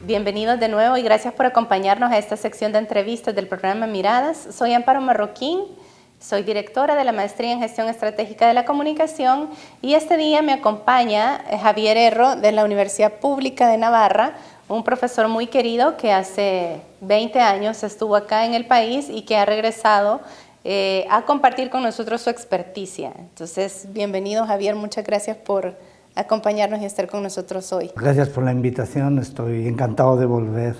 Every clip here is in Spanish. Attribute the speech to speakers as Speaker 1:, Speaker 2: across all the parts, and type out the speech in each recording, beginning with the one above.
Speaker 1: Bienvenidos de nuevo y gracias por acompañarnos a esta sección de entrevistas del programa Miradas. Soy Amparo Marroquín, soy directora de la Maestría en Gestión Estratégica de la Comunicación y este día me acompaña Javier Erro de la Universidad Pública de Navarra, un profesor muy querido que hace 20 años estuvo acá en el país y que ha regresado a compartir con nosotros su experticia. Entonces, bienvenido Javier, muchas gracias por acompañarnos y estar con nosotros hoy.
Speaker 2: Gracias por la invitación, estoy encantado de volver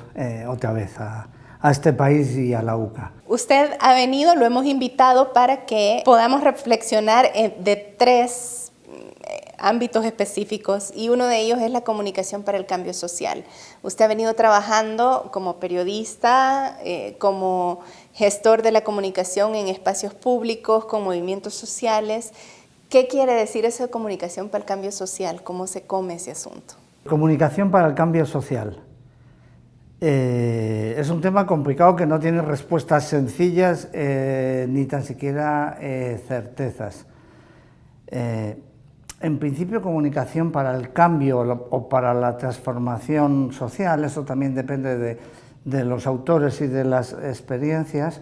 Speaker 2: otra vez a este país y a la UCA.
Speaker 1: Usted ha venido, lo hemos invitado para que podamos reflexionar de tres ámbitos específicos y uno de ellos es la comunicación para el cambio social. Usted ha venido trabajando como periodista, como gestor de la comunicación en espacios públicos, con movimientos sociales. ¿Qué quiere decir eso de comunicación para el cambio social? ¿Cómo se come ese asunto?
Speaker 2: Comunicación para el cambio social. Es un tema complicado que no tiene respuestas sencillas ni tan siquiera certezas. En principio, comunicación para el cambio o para la transformación social, eso también depende de los autores y de las experiencias,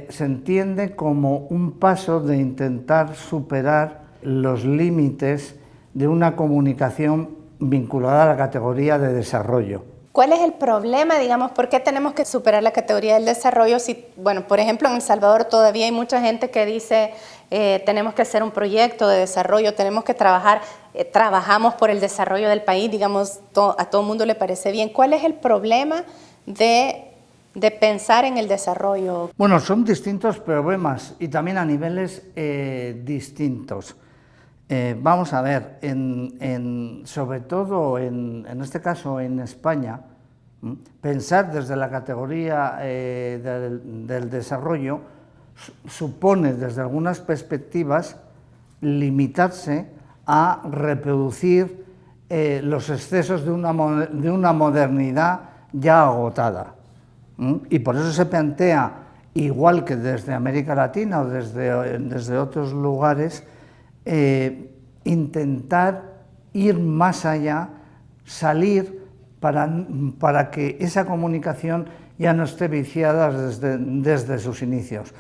Speaker 2: se entiende como un paso de intentar superar los límites de una comunicación vinculada a la categoría de desarrollo.
Speaker 1: ¿Cuál es el problema, digamos, por qué tenemos que superar la categoría del desarrollo? Si, bueno, por ejemplo, en El Salvador todavía hay mucha gente que dice tenemos que hacer un proyecto de desarrollo, tenemos que trabajar, trabajamos por el desarrollo del país, digamos, a todo el mundo le parece bien. ¿Cuál es el problema de pensar en el desarrollo?
Speaker 2: Bueno, son distintos problemas y también a niveles distintos. Vamos a ver, sobre todo en este caso en España, pensar desde la categoría del desarrollo supone desde algunas perspectivas limitarse a reproducir los excesos de una modernidad ya agotada. Y por eso se plantea, igual que desde América Latina o desde otros lugares, intentar ir más allá, salir para que esa comunicación ya no esté viciada desde sus inicios.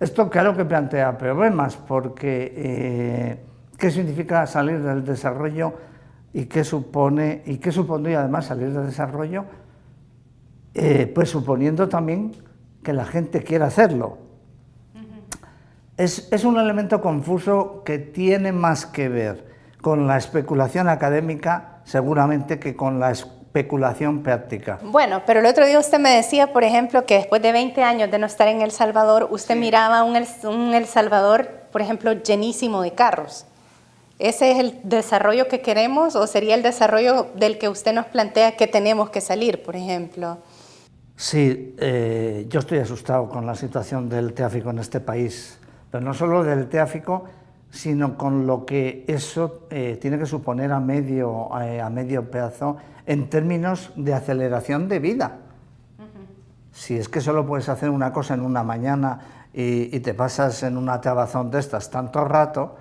Speaker 2: Esto claro que plantea problemas, porque ¿qué significa salir del desarrollo y qué supondría además salir del desarrollo? Pues suponiendo también que la gente quiera hacerlo. Es un elemento confuso que tiene más que ver con la especulación académica seguramente que con la especulación práctica.
Speaker 1: Bueno, pero el otro día usted me decía, por ejemplo, que después de 20 años de no estar en El Salvador, usted miraba un El Salvador, por ejemplo, llenísimo de carros. ¿Ese es el desarrollo que queremos o sería el desarrollo del que usted nos plantea que tenemos que salir, por ejemplo?
Speaker 2: Sí, yo estoy asustado con la situación del tráfico en este país, pero no solo del tráfico, sino con lo que eso tiene que suponer a medio plazo en términos de aceleración de vida. Si es que solo puedes hacer una cosa en una mañana y te pasas en una trabazón de estas tanto rato,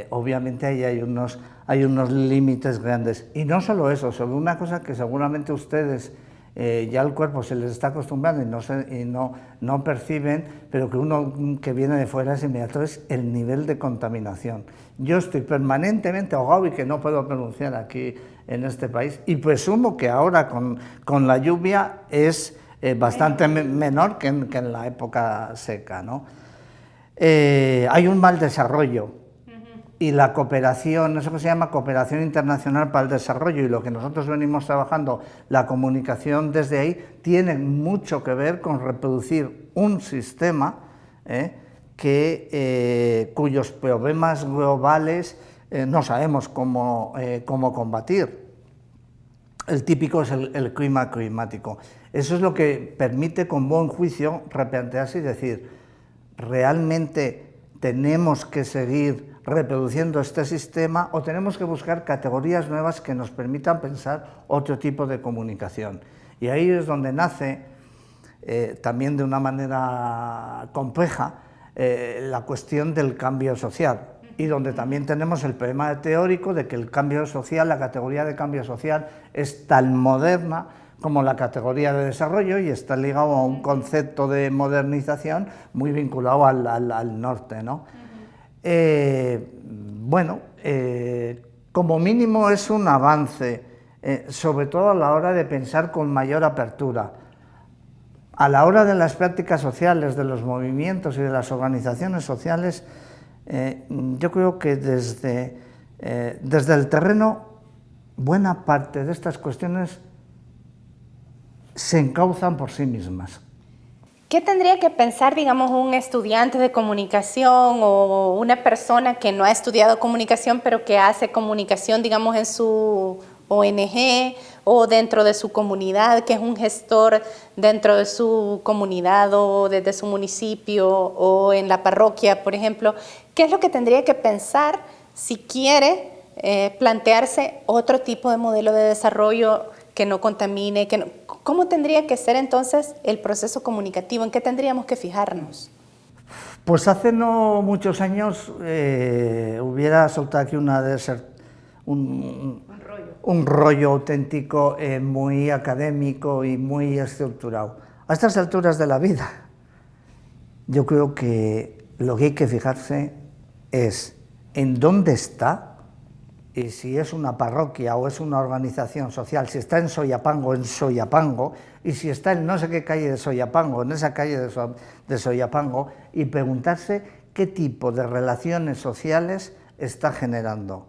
Speaker 2: obviamente ahí hay unos límites grandes. Y no solo eso, sobre una cosa que seguramente ustedes ya el cuerpo se les está acostumbrando y no perciben, pero que uno que viene de fuera es inmediato, es el nivel de contaminación. Yo estoy permanentemente ahogado y que no puedo pronunciar aquí en este país, y presumo que ahora con la lluvia es bastante menor que en la época seca, ¿no? Hay un mal desarrollo. Y la cooperación, eso que se llama cooperación internacional para el desarrollo y lo que nosotros venimos trabajando, la comunicación desde ahí, tiene mucho que ver con reproducir un sistema cuyos problemas globales no sabemos cómo combatir. El típico es el clima climático. Eso es lo que permite con buen juicio replantearse y decir, ¿realmente tenemos que seguir reproduciendo este sistema o tenemos que buscar categorías nuevas que nos permitan pensar otro tipo de comunicación? Y ahí es donde nace, también de una manera compleja, la cuestión del cambio social, y donde también tenemos el problema teórico de que el cambio social, la categoría de cambio social, es tan moderna como la categoría de desarrollo y está ligado a un concepto de modernización muy vinculado al norte, ¿no? Bueno, como mínimo es un avance, sobre todo a la hora de pensar con mayor apertura. A la hora de las prácticas sociales, de los movimientos y de las organizaciones sociales, yo creo que desde el terreno, buena parte de estas cuestiones se encauzan por sí mismas.
Speaker 1: ¿Qué tendría que pensar, digamos, un estudiante de comunicación o una persona que no ha estudiado comunicación, pero que hace comunicación, digamos, en su ONG o dentro de su comunidad, que es un gestor dentro de su comunidad o desde su municipio o en la parroquia, por ejemplo? ¿Qué es lo que tendría que pensar si quiere plantearse otro tipo de modelo de desarrollo que no contamine? ¿Cómo tendría que ser entonces el proceso comunicativo? ¿En qué tendríamos que fijarnos?
Speaker 2: Pues hace no muchos años hubiera soltado aquí un rollo auténtico, muy académico y muy estructurado. A estas alturas de la vida, yo creo que lo que hay que fijarse es en dónde está, y si es una parroquia o es una organización social, si está en Soyapango, en Soyapango, y si está en no sé qué calle de Soyapango, en esa calle de Soyapango, y preguntarse qué tipo de relaciones sociales está generando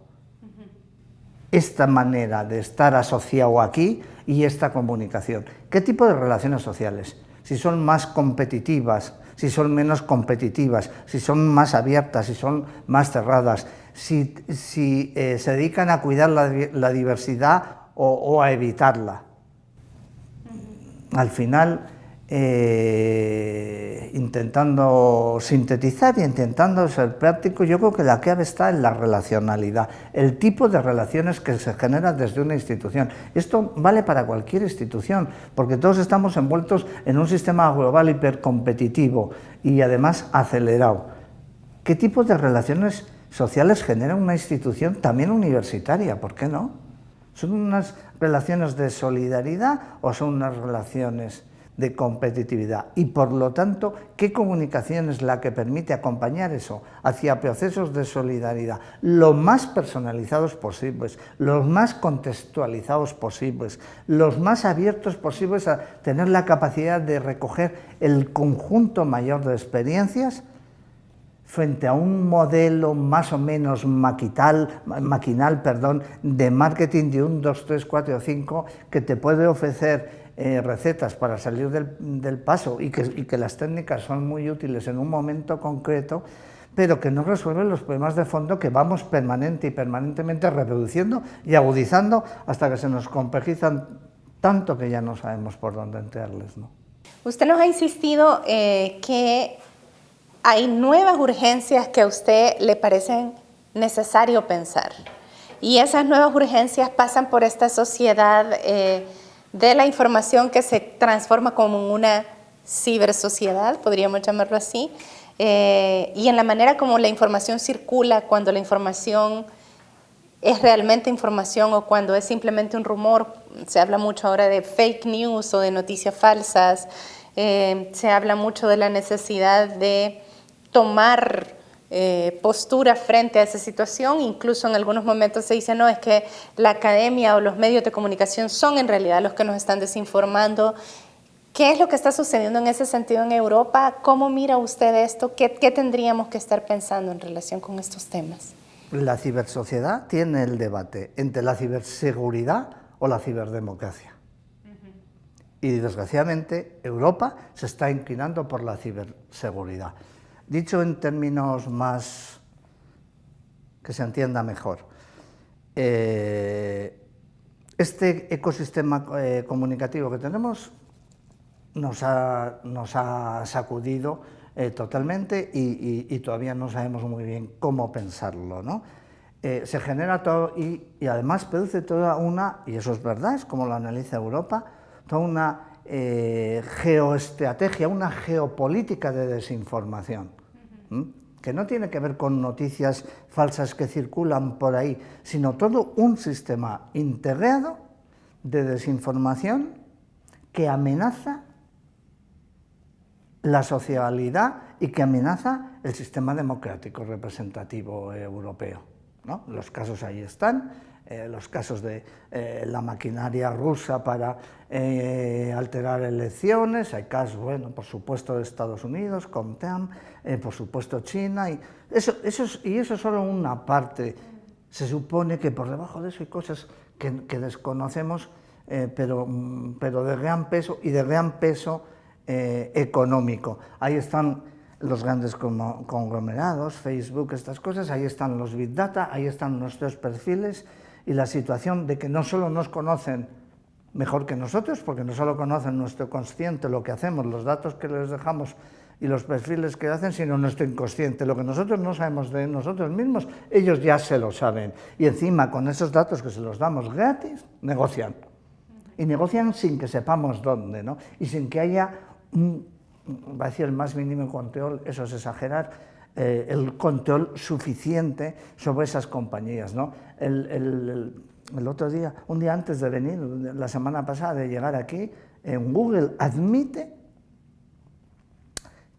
Speaker 2: esta manera de estar asociado aquí y esta comunicación. ¿Qué tipo de relaciones sociales? Si son más competitivas, si son menos competitivas, si son más abiertas, si son más cerradas, si se dedican a cuidar la diversidad o a evitarla. Al final, intentando sintetizar y intentando ser práctico, yo creo que la clave está en la relacionalidad, el tipo de relaciones que se generan desde una institución. Esto vale para cualquier institución, porque todos estamos envueltos en un sistema global hipercompetitivo y además acelerado. ¿Qué tipo de relaciones sociales genera una institución también universitaria? ¿Por qué no? ¿Son unas relaciones de solidaridad o son unas relaciones de competitividad? Y por lo tanto, ¿qué comunicación es la que permite acompañar eso hacia procesos de solidaridad lo más personalizados posibles, los más contextualizados posibles, los más abiertos posibles a tener la capacidad de recoger el conjunto mayor de experiencias frente a un modelo más o menos maquinal, de marketing de 1, 2, 3, 4 o 5 que te puede ofrecer recetas para salir del paso y que las técnicas son muy útiles en un momento concreto, pero que no resuelven los problemas de fondo que vamos permanentemente reproduciendo y agudizando hasta que se nos complejizan tanto que ya no sabemos por dónde entrarles, ¿no?
Speaker 1: Usted nos ha insistido que hay nuevas urgencias que a usted le parecen necesario pensar. Y esas nuevas urgencias pasan por esta sociedad de la información que se transforma como una cibersociedad, podríamos llamarlo así, y en la manera como la información circula, cuando la información es realmente información o cuando es simplemente un rumor. Se habla mucho ahora de fake news o de noticias falsas. Se habla mucho de la necesidad de tomar postura frente a esa situación. Incluso en algunos momentos se dice, no, es que la academia o los medios de comunicación son en realidad los que nos están desinformando. ¿Qué es lo que está sucediendo en ese sentido en Europa? ¿Cómo mira usted esto? ¿Qué tendríamos que estar pensando en relación con estos temas?
Speaker 2: La cibersociedad tiene el debate entre la ciberseguridad o la ciberdemocracia. Y desgraciadamente Europa se está inclinando por la ciberseguridad. Dicho en términos más que se entienda mejor, este ecosistema comunicativo que tenemos nos ha sacudido totalmente y todavía no sabemos muy bien cómo pensarlo, ¿no? Se genera todo y además produce toda una, y eso es verdad, es como lo analiza Europa, toda una geoestrategia, una geopolítica de desinformación, que no tiene que ver con noticias falsas que circulan por ahí, sino todo un sistema integrado de desinformación que amenaza la socialidad y que amenaza el sistema democrático representativo europeo, ¿no? Los casos ahí están, los casos de la maquinaria rusa para alterar elecciones, hay casos, bueno, por supuesto de Estados Unidos, Comteam, por supuesto China, y eso es solo una parte. Se supone que por debajo de eso hay cosas que desconocemos, pero de gran peso, y de gran peso económico. Ahí están los grandes conglomerados, Facebook, estas cosas, ahí están los Big Data, ahí están nuestros perfiles, y la situación de que no solo nos conocen mejor que nosotros, porque no solo conocen nuestro consciente, lo que hacemos, los datos que les dejamos y los perfiles que hacen, sino nuestro inconsciente. Lo que nosotros no sabemos de nosotros mismos, ellos ya se lo saben. Y encima, con esos datos que se los damos gratis, negocian. Y negocian sin que sepamos dónde, ¿no? Y sin que haya va a decir el más mínimo control, eso es exagerar, el control suficiente sobre esas compañías, ¿no? El otro día, un día antes de venir, la semana pasada de llegar aquí, en Google admite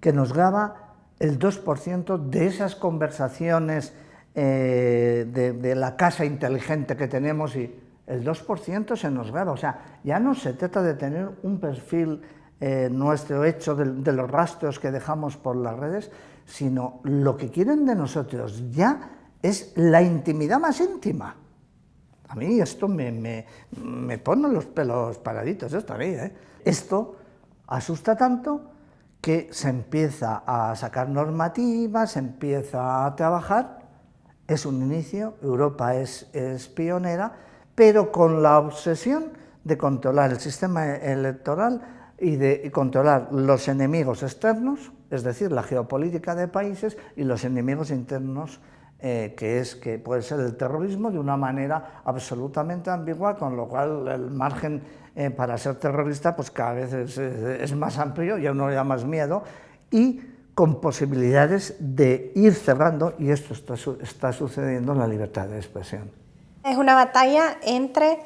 Speaker 2: que nos graba el 2% de esas conversaciones de la casa inteligente que tenemos, y el 2% se nos graba. O sea, ya no se trata de tener un perfil nuestro hecho de los rastros que dejamos por las redes, sino lo que quieren de nosotros ya es la intimidad más íntima. A mí esto me pone los pelos paraditos, esto a mí, ¿eh? Esto asusta tanto que se empieza a sacar normativas, se empieza a trabajar, es un inicio, Europa es pionera, pero con la obsesión de controlar el sistema electoral y de controlar los enemigos externos, es decir, la geopolítica de países, y los enemigos internos, que puede ser el terrorismo, de una manera absolutamente ambigua, con lo cual el margen para ser terrorista pues cada vez es más amplio, y a uno le da más miedo, y con posibilidades de ir cerrando, y esto está sucediendo en la libertad de expresión.
Speaker 1: Es una batalla entre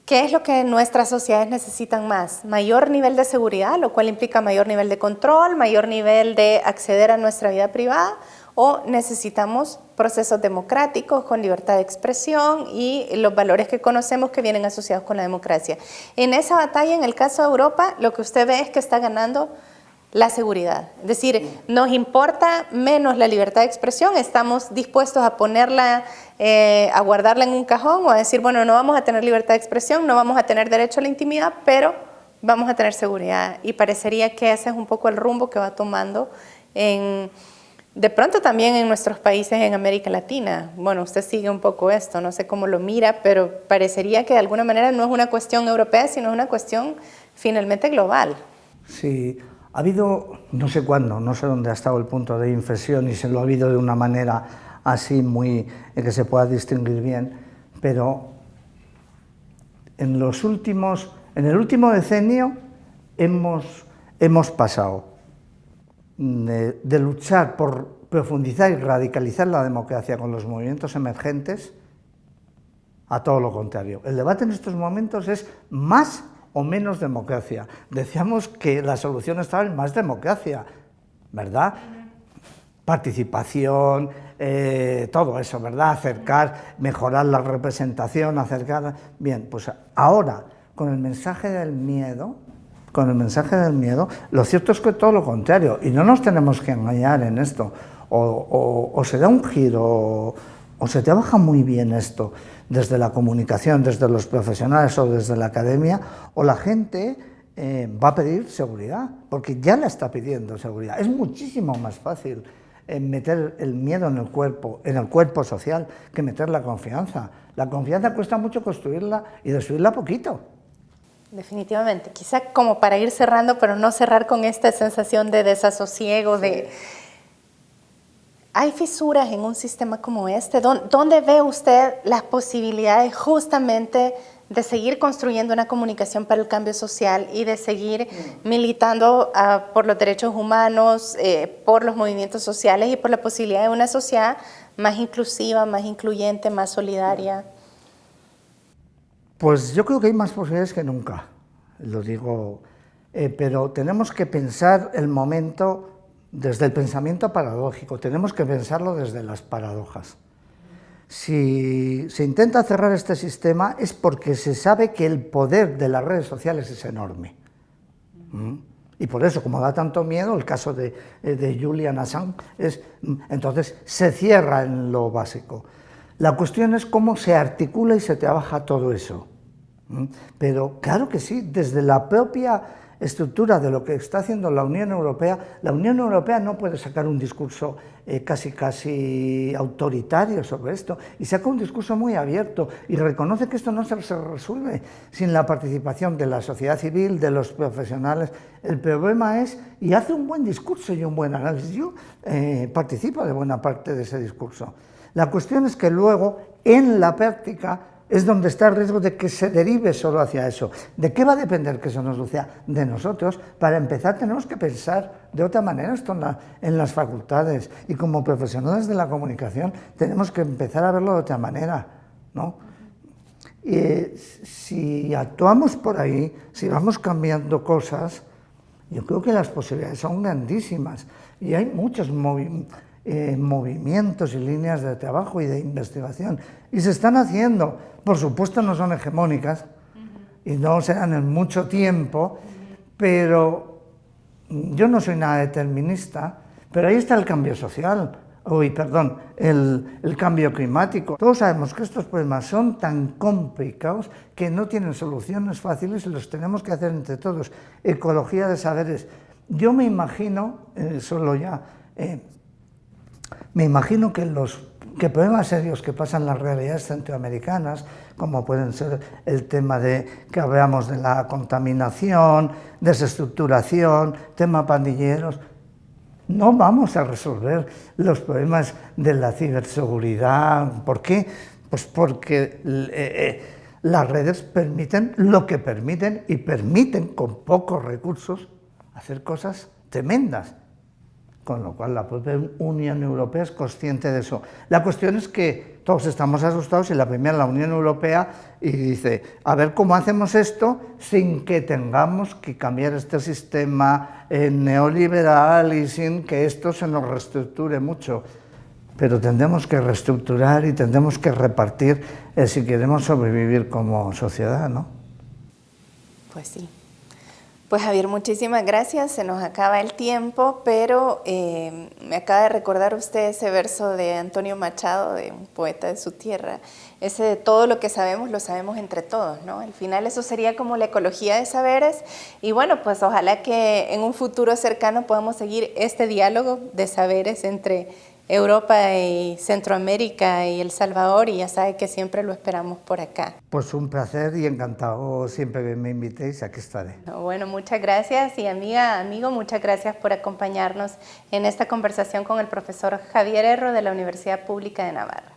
Speaker 1: qué es lo que nuestras sociedades necesitan más: mayor nivel de seguridad, lo cual implica mayor nivel de control, mayor nivel de acceder a nuestra vida privada, o necesitamos procesos democráticos con libertad de expresión y los valores que conocemos que vienen asociados con la democracia. En esa batalla, en el caso de Europa, lo que usted ve es que está ganando la seguridad. Es decir, nos importa menos la libertad de expresión, estamos dispuestos a ponerla, a guardarla en un cajón, o a decir, bueno, no vamos a tener libertad de expresión, no vamos a tener derecho a la intimidad, pero vamos a tener seguridad. Y parecería que ese es un poco el rumbo que va tomando de pronto también en nuestros países en América Latina. Bueno, usted sigue un poco esto, no sé cómo lo mira, pero parecería que de alguna manera no es una cuestión europea, sino es una cuestión finalmente global.
Speaker 2: Sí, ha habido, no sé cuándo, no sé dónde ha estado el punto de inflexión, y se lo ha habido de una manera así muy que se pueda distinguir bien, pero en el último decenio hemos pasado de luchar por profundizar y radicalizar la democracia con los movimientos emergentes a todo lo contrario. El debate en estos momentos es más o menos democracia. Decíamos que la solución estaba en más democracia, ¿verdad? Participación, todo eso, ¿verdad? Acercar, mejorar la representación, acercar... Bien, pues ahora, con el mensaje del miedo, lo cierto es que todo lo contrario, y no nos tenemos que engañar en esto, o se da un giro, o se trabaja muy bien esto desde la comunicación, desde los profesionales o desde la academia, o la gente va a pedir seguridad, porque ya la está pidiendo seguridad. Es muchísimo más fácil meter el miedo en el cuerpo social, que meter la confianza. La confianza cuesta mucho construirla y destruirla poquito.
Speaker 1: Definitivamente. Quizá como para ir cerrando, pero no cerrar con esta sensación de desasosiego, de... ¿Hay fisuras en un sistema como este? ¿Dónde ve usted las posibilidades justamente de seguir construyendo una comunicación para el cambio social y de seguir militando por los derechos humanos, por los movimientos sociales y por la posibilidad de una sociedad más inclusiva, más incluyente, más solidaria?
Speaker 2: Pues yo creo que hay más posibilidades que nunca. lo digo, pero tenemos que pensar el momento desde el pensamiento paradójico, tenemos que pensarlo desde las paradojas. Si se intenta cerrar este sistema es porque se sabe que el poder de las redes sociales es enorme. Y por eso, como da tanto miedo, el caso de Julian Assange, entonces se cierra en lo básico. La cuestión es cómo se articula y se trabaja todo eso. Pero claro que sí, desde la propia estructura de lo que está haciendo la Unión Europea no puede sacar un discurso casi autoritario sobre esto, y saca un discurso muy abierto y reconoce que esto no se resuelve sin la participación de la sociedad civil, de los profesionales. El problema es, y hace un buen discurso y un buen análisis, yo participo de buena parte de ese discurso. La cuestión es que luego, en la práctica, es donde está el riesgo de que se derive solo hacia eso. ¿De qué va a depender que eso nos suceda? De nosotros. Para empezar tenemos que pensar de otra manera esto en las facultades, y como profesionales de la comunicación tenemos que empezar a verlo de otra manera, ¿no? Y si actuamos por ahí, si vamos cambiando cosas, yo creo que las posibilidades son grandísimas, y hay muchos movimientos y líneas de trabajo y de investigación, y se están haciendo. Por supuesto no son hegemónicas y no serán en mucho tiempo, pero yo no soy nada determinista, pero ahí está el cambio social, el cambio climático. Todos sabemos que estos problemas son tan complicados que no tienen soluciones fáciles y los tenemos que hacer entre todos. Ecología de saberes. Yo me imagino, me imagino que problemas serios que pasan en las realidades centroamericanas, como pueden ser el tema que hablamos de la contaminación, desestructuración, tema pandilleros, no vamos a resolver los problemas de la ciberseguridad. ¿Por qué? Pues porque las redes permiten lo que permiten, y permiten con pocos recursos hacer cosas tremendas. Con lo cual la propia Unión Europea es consciente de eso. La cuestión es que todos estamos asustados y la Unión Europea y dice, a ver cómo hacemos esto sin que tengamos que cambiar este sistema neoliberal y sin que esto se nos reestructure mucho. Pero tendremos que reestructurar y tendremos que repartir si queremos sobrevivir como sociedad, ¿no?
Speaker 1: Pues sí. Pues Javier, muchísimas gracias, se nos acaba el tiempo, pero me acaba de recordar usted ese verso de Antonio Machado, de un poeta de su tierra, ese de todo lo que sabemos, lo sabemos entre todos, ¿no? Al final eso sería como la ecología de saberes, y bueno, pues ojalá que en un futuro cercano podamos seguir este diálogo de saberes entre Europa y Centroamérica y El Salvador, y ya sabe que siempre lo esperamos por acá.
Speaker 2: Pues un placer y encantado, siempre que me invitéis, aquí estaré.
Speaker 1: Bueno, muchas gracias, y amigo, muchas gracias por acompañarnos en esta conversación con el profesor Javier Erro de la Universidad Pública de Navarra.